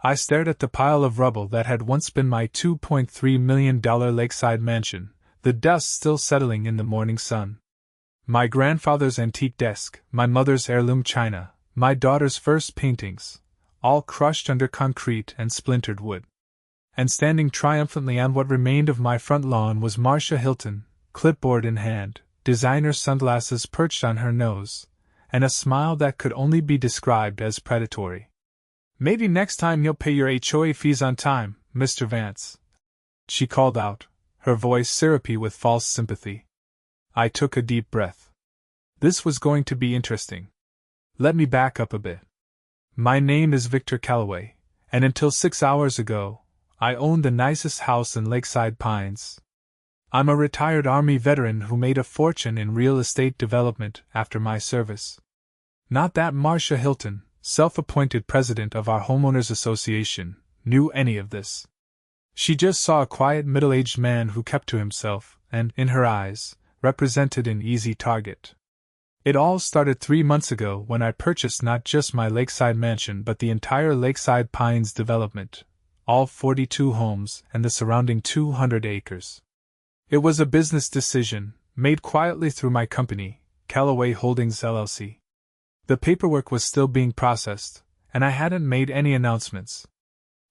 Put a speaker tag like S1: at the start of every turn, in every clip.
S1: I stared at the pile of rubble that had once been my $2.3 million lakeside mansion, the dust still settling in the morning sun. My grandfather's antique desk, my mother's heirloom china, my daughter's first paintings, all crushed under concrete and splintered wood. And standing triumphantly on what remained of my front lawn was Marsha Hilton, clipboard in hand, designer sunglasses perched on her nose, and a smile that could only be described as predatory. "Maybe next time you'll pay your HOA fees on time, Mr. Vance," she called out, her voice syrupy with false sympathy. I took a deep breath. This was going to be interesting. Let me back up a bit. My name is Victor Calloway, and until 6 hours ago, I owned the nicest house in Lakeside Pines. I'm a retired Army veteran who made a fortune in real estate development after my service. Not that Marsha Hilton, self-appointed president of our homeowners association, knew any of this. She just saw a quiet middle-aged man who kept to himself, and, in her eyes, represented an easy target. It all started 3 months ago when I purchased not just my lakeside mansion but the entire Lakeside Pines development, all 42 homes and the surrounding 200 acres. It was a business decision, made quietly through my company, Calloway Holdings LLC. The paperwork was still being processed, and I hadn't made any announcements.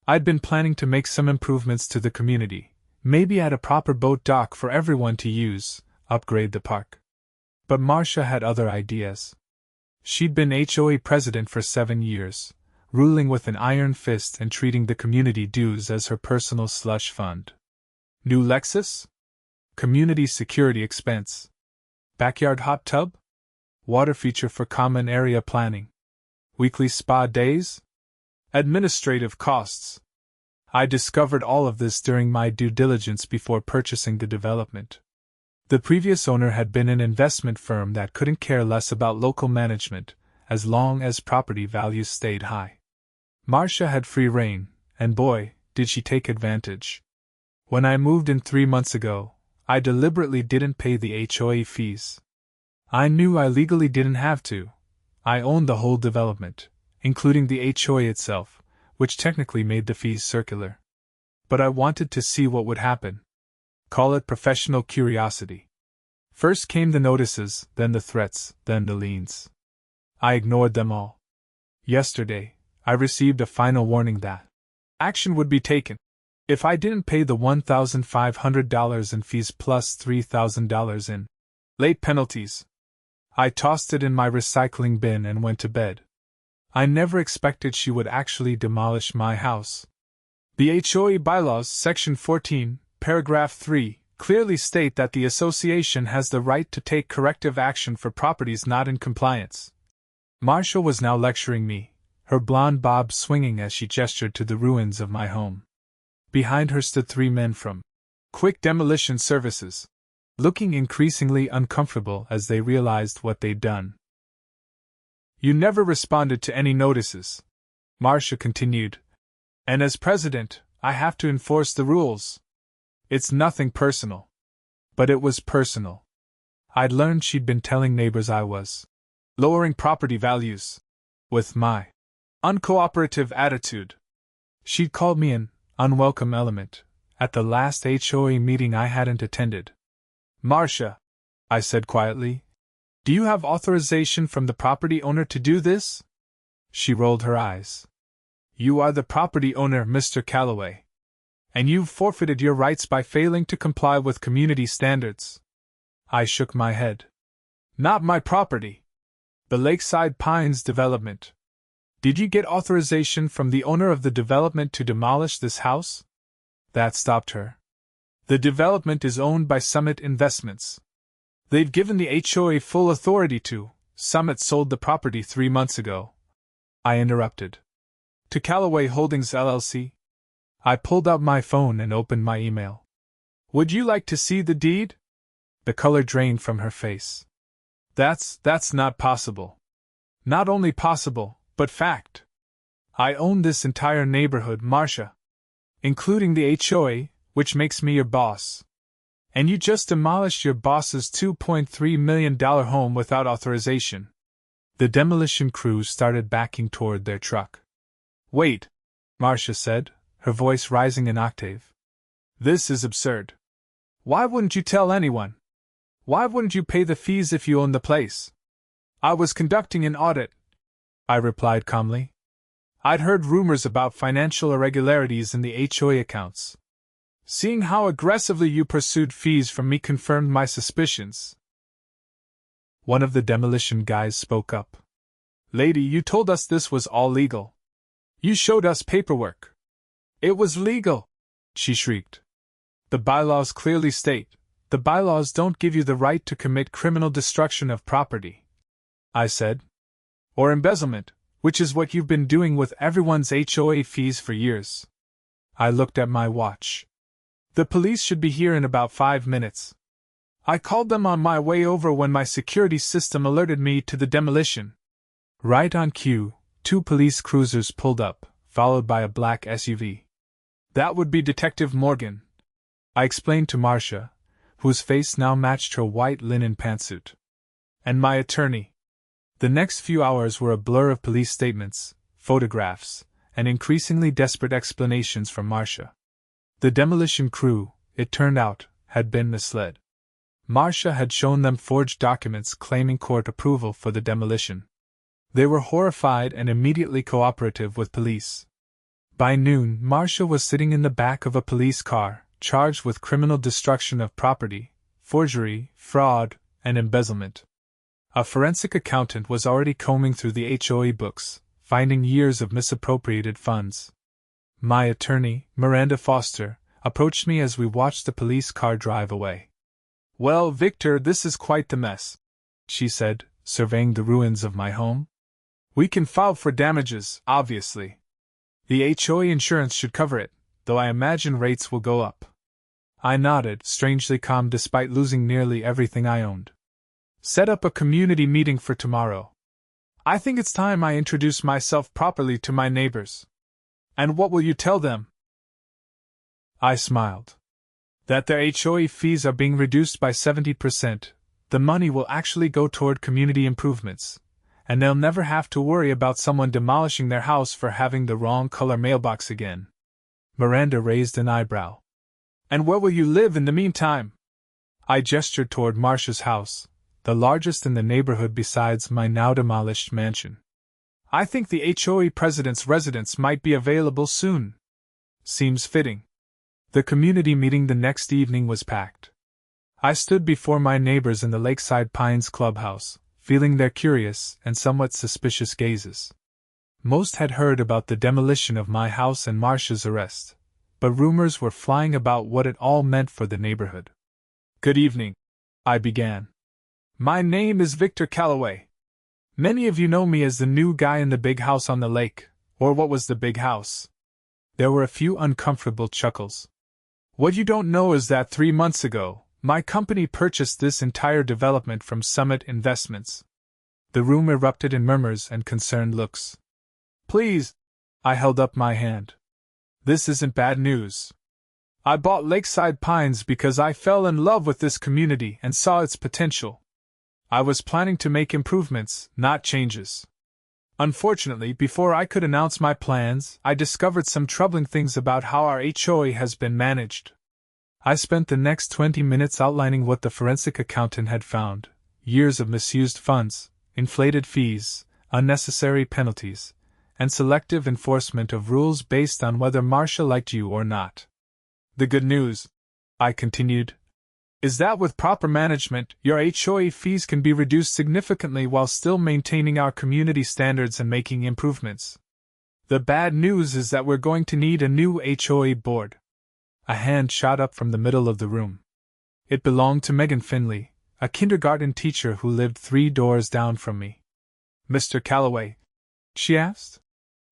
S1: I'd been planning to make some improvements to the community, maybe add a proper boat dock for everyone to use, upgrade the park. But Marsha had other ideas. She'd been HOA president for 7 years, ruling with an iron fist and treating the community dues as her personal slush fund. New Lexus? Community security expense. Backyard hot tub? Water feature for common area planning. Weekly spa days? Administrative costs. I discovered all of this during my due diligence before purchasing the development. The previous owner had been an investment firm that couldn't care less about local management, as long as property values stayed high. Marsha had free rein, and boy, did she take advantage. When I moved in 3 months ago, I deliberately didn't pay the HOA fees. I knew I legally didn't have to. I owned the whole development, including the HOA itself, which technically made the fees circular. But I wanted to see what would happen. Call it professional curiosity. First came the notices, then the threats, then the liens. I ignored them all. Yesterday, I received a final warning that action would be taken if I didn't pay the $1,500 in fees plus $3,000 in late penalties. I tossed it in my recycling bin and went to bed. I never expected she would actually demolish my house. The HOA bylaws, Section 14, Paragraph 3, clearly state that the association has the right to take corrective action for properties not in compliance. Marsha was now lecturing me, her blonde bob swinging as she gestured to the ruins of my home. Behind her stood 3 men from Quick Demolition Services, looking increasingly uncomfortable as they realized what they'd done. "You never responded to any notices," Marsha continued, "and as president, I have to enforce the rules. It's nothing personal." But it was personal. I'd learned she'd been telling neighbors I was lowering property values with my uncooperative attitude. She'd called me an unwelcome element at the last HOA meeting I hadn't attended. "Marsha," I said quietly, "do you have authorization from the property owner to do this?" She rolled her eyes. "You are the property owner, Mr. Calloway. And you've forfeited your rights by failing to comply with community standards." I shook my head. "Not my property. The Lakeside Pines development. Did you get authorization from the owner of the development to demolish this house?" That stopped her. "The development is owned by Summit Investments. They've given the HOA full authority to. Summit sold the property 3 months ago." I interrupted. "To Calloway Holdings LLC?" I pulled out my phone and opened my email. "Would you like to see the deed?" The color drained from her face. That's not possible. Not only possible, but fact. I own this entire neighborhood, Marsha. Including the HOA, which makes me your boss. And you just demolished your boss's $2.3 million home without authorization." The demolition crews started backing toward their truck. "Wait," Marsha said, her voice rising an octave. This is absurd. Why wouldn't you tell anyone? Why wouldn't you pay the fees if you owned the place? I was conducting an audit, I replied calmly. I'd heard rumors about financial irregularities in the HOA accounts. Seeing how aggressively you pursued fees from me confirmed my suspicions. One of the demolition guys spoke up. Lady, you told us this was all legal. You showed us paperwork. It was legal, she shrieked. The bylaws clearly state, the bylaws don't give you the right to commit criminal destruction of property, I said. Or embezzlement, which is what you've been doing with everyone's HOA fees for years. I looked at my watch. The police should be here in about 5 minutes. I called them on my way over when my security system alerted me to the demolition. Right on cue, 2 police cruisers pulled up, followed by a black SUV. That would be Detective Morgan, I explained to Marsha, whose face now matched her white linen pantsuit. And my attorney. The next few hours were a blur of police statements, photographs, and increasingly desperate explanations from Marsha. The demolition crew, it turned out, had been misled. Marsha had shown them forged documents claiming court approval for the demolition. They were horrified and immediately cooperative with police. By noon, Marsha was sitting in the back of a police car, charged with criminal destruction of property, forgery, fraud, and embezzlement. A forensic accountant was already combing through the HOA books, finding years of misappropriated funds. My attorney, Miranda Foster, approached me as we watched the police car drive away. Well, Victor, this is quite the mess, she said, surveying the ruins of my home. We can file for damages, obviously. The HOA insurance should cover it, though I imagine rates will go up. I nodded, strangely calm despite losing nearly everything I owned. Set up a community meeting for tomorrow. I think it's time I introduce myself properly to my neighbors. And what will you tell them? I smiled. That their HOA fees are being reduced by 70%, the money will actually go toward community improvements, and they'll never have to worry about someone demolishing their house for having the wrong color mailbox again. Miranda raised an eyebrow. And where will you live in the meantime? I gestured toward Marsha's house, the largest in the neighborhood besides my now demolished mansion. I think the HOA president's residence might be available soon. Seems fitting. The community meeting the next evening was packed. I stood before my neighbors in the Lakeside Pines clubhouse, feeling their curious and somewhat suspicious gazes. Most had heard about the demolition of my house and Marsha's arrest, but rumors were flying about what it all meant for the neighborhood. Good evening, I began. My name is Victor Calloway. Many of you know me as the new guy in the big house on the lake, or what was the big house. There were a few uncomfortable chuckles. What you don't know is that 3 months ago, my company purchased this entire development from Summit Investments. The room erupted in murmurs and concerned looks. Please, I held up my hand. This isn't bad news. I bought Lakeside Pines because I fell in love with this community and saw its potential. I was planning to make improvements, not changes. Unfortunately, before I could announce my plans, I discovered some troubling things about how our HOA has been managed. I spent the next 20 minutes outlining what the forensic accountant had found: years of misused funds, inflated fees, unnecessary penalties, and selective enforcement of rules based on whether Marsha liked you or not. The good news, I continued, is that with proper management, your HOA fees can be reduced significantly while still maintaining our community standards and making improvements. The bad news is that we're going to need a new HOA board. A hand shot up from the middle of the room. It belonged to Megan Finley, a kindergarten teacher who lived 3 doors down from me. Mr. Calloway, she asked,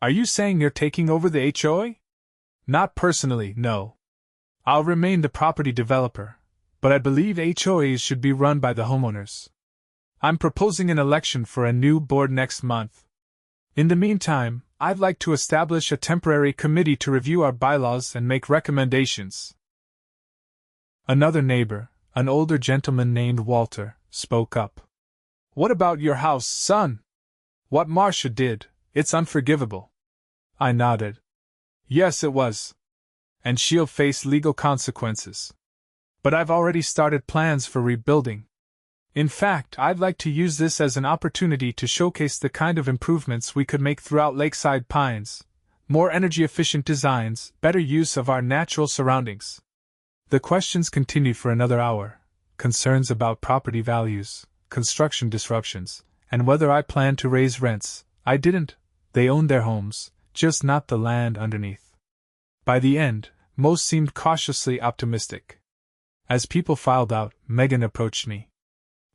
S1: are you saying you're taking over the HOA? Not personally, no. I'll remain the property developer, but I believe HOAs should be run by the homeowners. I'm proposing an election for a new board next month. In the meantime, I'd like to establish a temporary committee to review our bylaws and make recommendations. Another neighbor, an older gentleman named Walter, spoke up. What about your house, son? What Marsha did, it's unforgivable. I nodded. Yes, it was. And she'll face legal consequences. But I've already started plans for rebuilding. In fact, I'd like to use this as an opportunity to showcase the kind of improvements we could make throughout Lakeside Pines. More energy-efficient designs, better use of our natural surroundings. The questions continued for another hour. Concerns about property values, construction disruptions, and whether I planned to raise rents. I didn't. They owned their homes, just not the land underneath. By the end, most seemed cautiously optimistic. As people filed out, Megan approached me.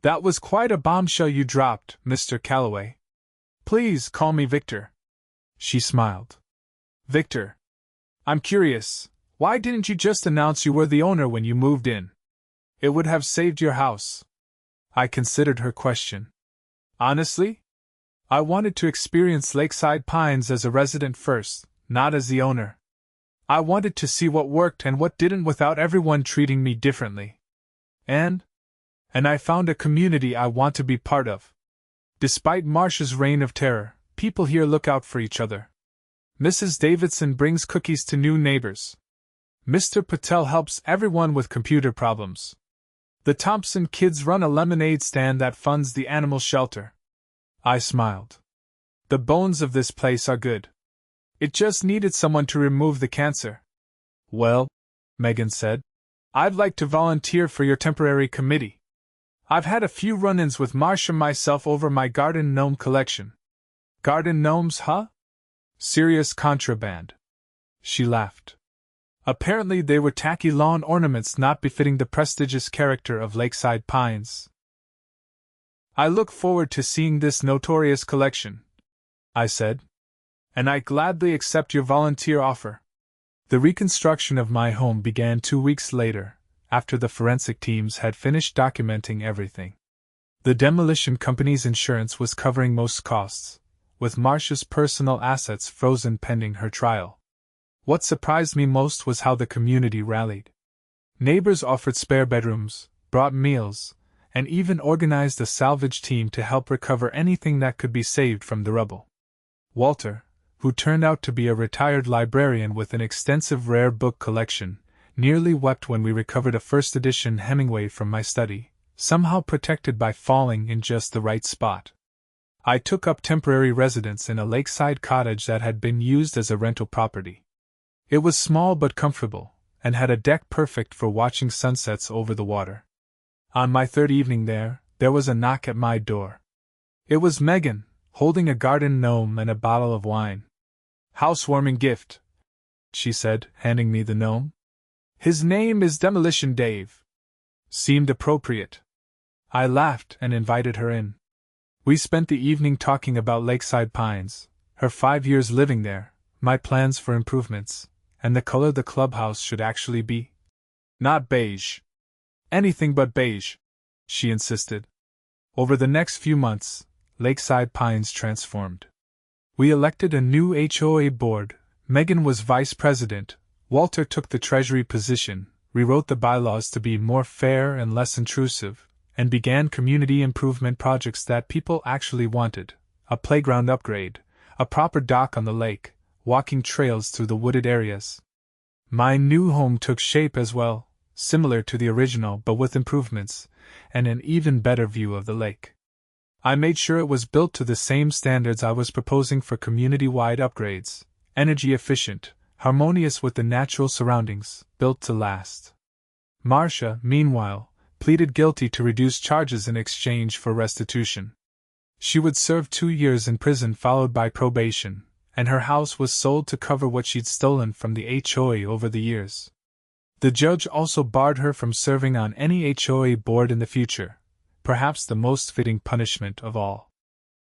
S1: That was quite a bombshell you dropped, Mr. Calloway. Please call me Victor. She smiled. Victor. I'm curious, why didn't you just announce you were the owner when you moved in? It would have saved your house. I considered her question. Honestly? I wanted to experience Lakeside Pines as a resident first, not as the owner. I wanted to see what worked and what didn't without everyone treating me differently. And I found a community I want to be part of. Despite Marsha's reign of terror, people here look out for each other. Mrs. Davidson brings cookies to new neighbors. Mr. Patel helps everyone with computer problems. The Thompson kids run a lemonade stand that funds the animal shelter. I smiled. The bones of this place are good. It just needed someone to remove the cancer. Well, Megan said, I'd like to volunteer for your temporary committee. I've had a few run-ins with Marsha myself over my garden gnome collection. Garden gnomes, huh? Serious contraband. She laughed. Apparently they were tacky lawn ornaments not befitting the prestigious character of Lakeside Pines. I look forward to seeing this notorious collection, I said. And I gladly accept your volunteer offer. The reconstruction of my home began 2 weeks later, after the forensic teams had finished documenting everything. The demolition company's insurance was covering most costs, with Marsha's personal assets frozen pending her trial. What surprised me most was how the community rallied. Neighbors offered spare bedrooms, brought meals, and even organized a salvage team to help recover anything that could be saved from the rubble. Walter, who turned out to be a retired librarian with an extensive rare book collection, nearly wept when we recovered a first-edition Hemingway from my study, somehow protected by falling in just the right spot. I took up temporary residence in a lakeside cottage that had been used as a rental property. It was small but comfortable, and had a deck perfect for watching sunsets over the water. On my third evening there was a knock at my door. It was Megan, holding a garden gnome and a bottle of wine. Housewarming gift, she said, handing me the gnome. His name is Demolition Dave. Seemed appropriate. I laughed and invited her in. We spent the evening talking about Lakeside Pines, her 5 years living there, my plans for improvements, and the color the clubhouse should actually be. Not beige. Anything but beige, she insisted. Over the next few months, Lakeside Pines transformed. We elected a new HOA board. Megan was vice president, Walter took the treasury position, rewrote the bylaws to be more fair and less intrusive, and began community improvement projects that people actually wanted: a playground upgrade, a proper dock on the lake, walking trails through the wooded areas. My new home took shape as well, similar to the original but with improvements, and an even better view of the lake. I made sure it was built to the same standards I was proposing for community-wide upgrades: energy efficient, harmonious with the natural surroundings, built to last. Marsha, meanwhile, pleaded guilty to reduce charges in exchange for restitution. She would serve 2 years in prison followed by probation, and her house was sold to cover what she'd stolen from the HOA over the years. The judge also barred her from serving on any HOA board in the future, perhaps the most fitting punishment of all.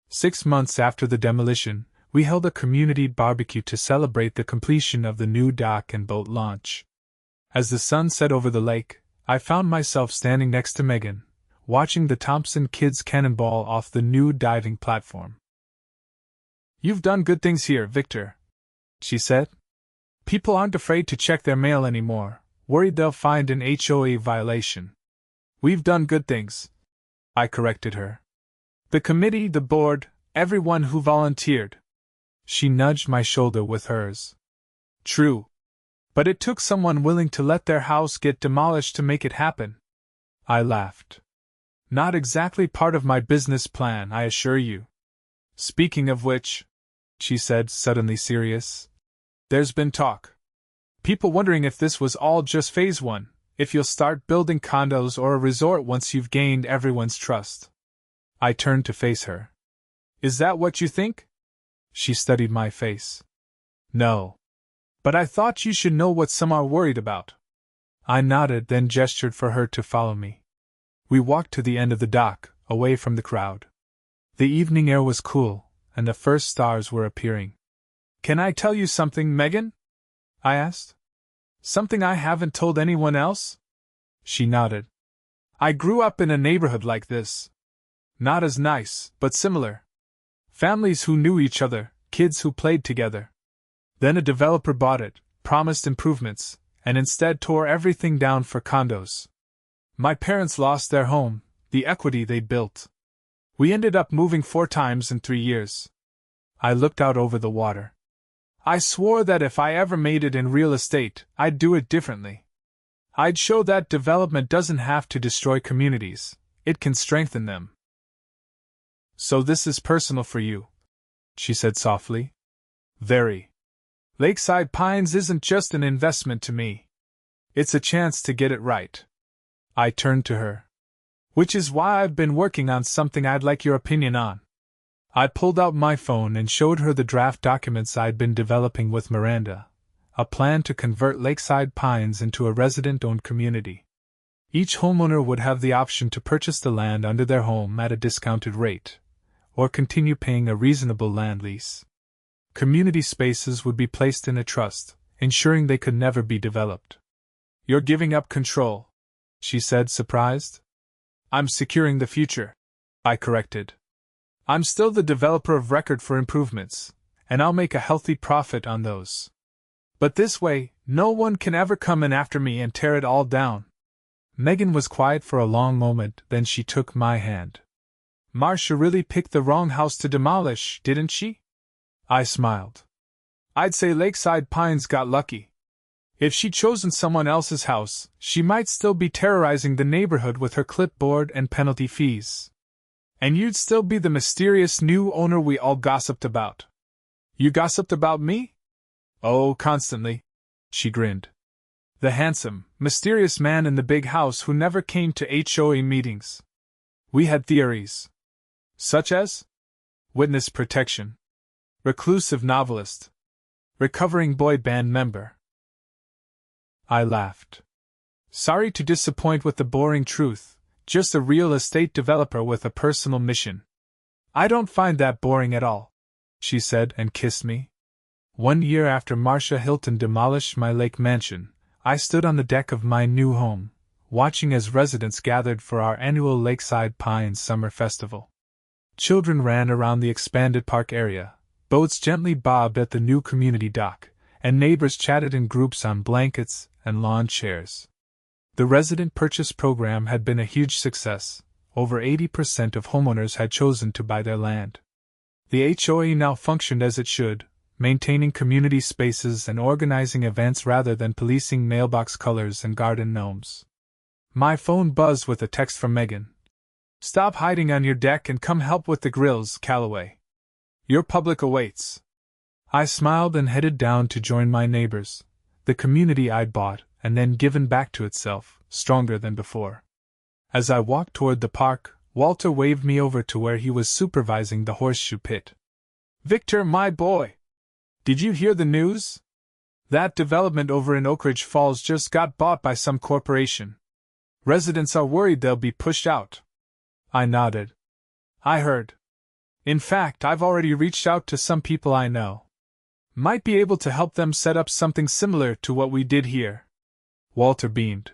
S1: 6 months after the demolition, we held a community barbecue to celebrate the completion of the new dock and boat launch. As the sun set over the lake, I found myself standing next to Megan, watching the Thompson kids cannonball off the new diving platform. "You've done good things here, Victor," she said. "People aren't afraid to check their mail anymore, worried they'll find an HOA violation." "We've done good things," I corrected her. "The committee, the board, everyone who volunteered." She nudged my shoulder with hers. True. But it took someone willing to let their house get demolished to make it happen. I laughed. Not exactly part of my business plan, I assure you. Speaking of which, she said, suddenly serious, there's been talk. People wondering if this was all just phase one, if you'll start building condos or a resort once you've gained everyone's trust. I turned to face her. Is that what you think? She studied my face. No. But I thought you should know what some are worried about. I nodded, then gestured for her to follow me. We walked to the end of the dock, away from the crowd. The evening air was cool, and the first stars were appearing. Can I tell you something, Megan? I asked. Something I haven't told anyone else? She nodded. I grew up in a neighborhood like this. Not as nice, but similar. Families who knew each other, kids who played together. Then a developer bought it, promised improvements, and instead tore everything down for condos. My parents lost their home, the equity they built. We ended up moving 4 times in 3 years. I looked out over the water. I swore that if I ever made it in real estate, I'd do it differently. I'd show that development doesn't have to destroy communities, it can strengthen them. So this is personal for you, she said softly. Very. Lakeside Pines isn't just an investment to me. It's a chance to get it right. I turned to her. Which is why I've been working on something I'd like your opinion on. I pulled out my phone and showed her the draft documents I'd been developing with Miranda, a plan to convert Lakeside Pines into a resident-owned community. Each homeowner would have the option to purchase the land under their home at a discounted rate, or continue paying a reasonable land lease. Community spaces would be placed in a trust, ensuring they could never be developed. You're giving up control, she said, surprised. I'm securing the future, I corrected. I'm still the developer of record for improvements, and I'll make a healthy profit on those. But this way, no one can ever come in after me and tear it all down. Megan was quiet for a long moment, then she took my hand. Marsha really picked the wrong house to demolish, didn't she? I smiled. I'd say Lakeside Pines got lucky. If she'd chosen someone else's house, she might still be terrorizing the neighborhood with her clipboard and penalty fees. And you'd still be the mysterious new owner we all gossiped about. You gossiped about me? Oh, constantly. She grinned. The handsome, mysterious man in the big house who never came to HOA meetings. We had theories. Such as? Witness protection. Reclusive novelist. Recovering boy band member. I laughed. Sorry to disappoint with the boring truth, just a real estate developer with a personal mission. I don't find that boring at all, she said and kissed me. 1 year after Marsha Hilton demolished my lake mansion, I stood on the deck of my new home, watching as residents gathered for our annual Lakeside Pines Summer Festival. Children ran around the expanded park area, boats gently bobbed at the new community dock, and neighbors chatted in groups on blankets and lawn chairs. The resident purchase program had been a huge success. Over 80% of homeowners had chosen to buy their land. The HOA now functioned as it should, maintaining community spaces and organizing events rather than policing mailbox colors and garden gnomes. My phone buzzed with a text from Megan. Stop hiding on your deck and come help with the grills, Calloway. Your public awaits. I smiled and headed down to join my neighbors, the community I'd bought and then given back to itself, stronger than before. As I walked toward the park, Walter waved me over to where he was supervising the horseshoe pit. Victor, my boy! Did you hear the news? That development over in Oak Ridge Falls just got bought by some corporation. Residents are worried they'll be pushed out. I nodded. I heard. In fact, I've already reached out to some people I know. Might be able to help them set up something similar to what we did here. Walter beamed.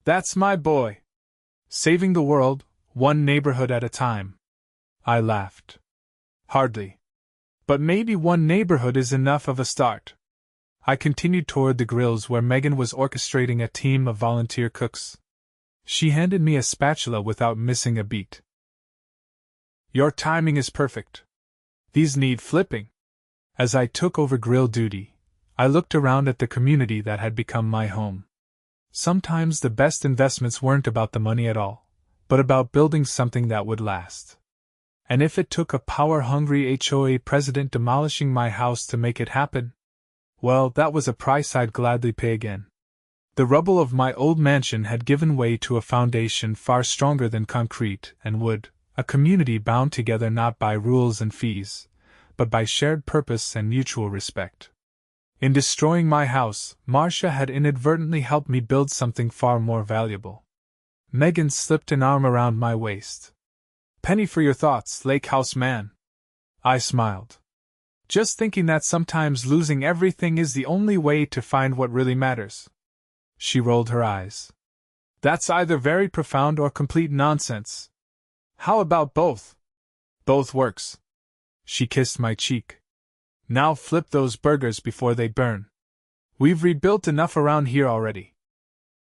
S1: That's my boy. Saving the world, one neighborhood at a time. I laughed. Hardly. But maybe one neighborhood is enough of a start. I continued toward the grills where Megan was orchestrating a team of volunteer cooks. She handed me a spatula without missing a beat. Your timing is perfect. These need flipping. As I took over grill duty, I looked around at the community that had become my home. Sometimes the best investments weren't about the money at all, but about building something that would last. And if it took a power-hungry HOA president demolishing my house to make it happen, well, that was a price I'd gladly pay again. The rubble of my old mansion had given way to a foundation far stronger than concrete and wood, a community bound together not by rules and fees, but by shared purpose and mutual respect. In destroying my house, Marsha had inadvertently helped me build something far more valuable. Megan slipped an arm around my waist. "Penny for your thoughts, Lake House man." I smiled. "Just thinking that sometimes losing everything is the only way to find what really matters." She rolled her eyes. "That's either very profound or complete nonsense. How about both?" "Both works." She kissed my cheek. "Now flip those burgers before they burn. We've rebuilt enough around here already."